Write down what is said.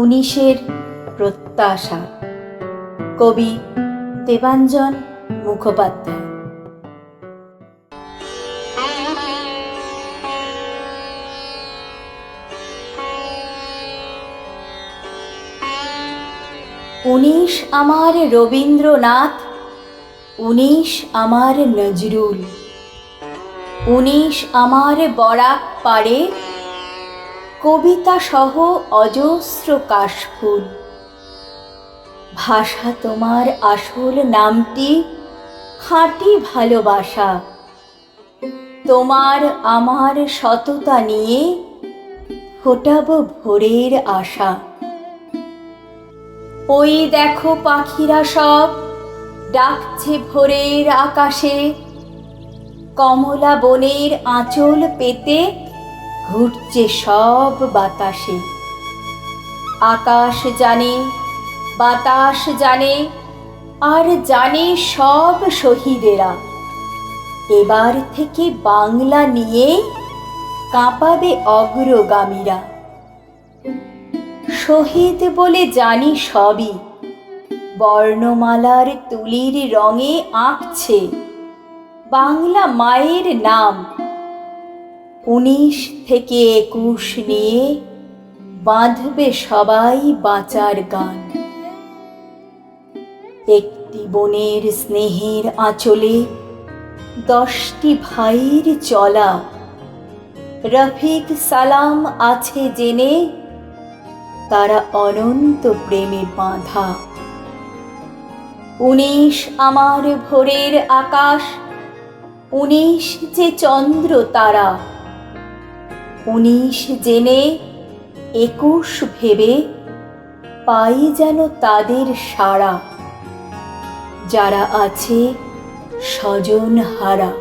উনিশের প্রত্যাশা। কবি দেবাঞ্জন মুখোপাধ্যায়। উনিশ আমার রবীন্দ্রনাথ, উনিশ আমার নজরুল, উনিশ আমার বরাক পাড়ে কবিতা সহ অজস্র কাশফুল। ভাষা তোমার আসল নামটি খাঁটি ভালোবাসা, তোমার আমার সততা নিয়ে ফোটাবো ভোরের আশা। ওই দেখো পাখিরা সব ডাকছে ভোরের আকাশে, কমলা বনের আঁচল পেতে ঘুরছে সব বাতাসে। আকাশ জানে, বাতাস জানে, আর জানে সব শহীদেরা, এবার থেকে বাংলা নিয়ে কাঁপাবে অগ্রগামীরা। শহীদ বলে জানি সবই, বর্ণমালার তুলির রঙে আঁকছে বাংলা মায়ের নাম। 19 থেকে 21 নিয়ে বাঁধবে সবাই বাঁচার গান। একটি বোনের স্নেহের আঁচলে 10টি ভাইয়ের চলা, রফিক সালাম আছে জেনে তারা অনন্ত প্রেমে বাঁধা। 19 আমার ভোরের আকাশ, 19 যে চন্দ্র তারা, 19 জেনে 21 ভেবে পাই যেন তাদের সাড়া, যারা আছে স্বজন হারা।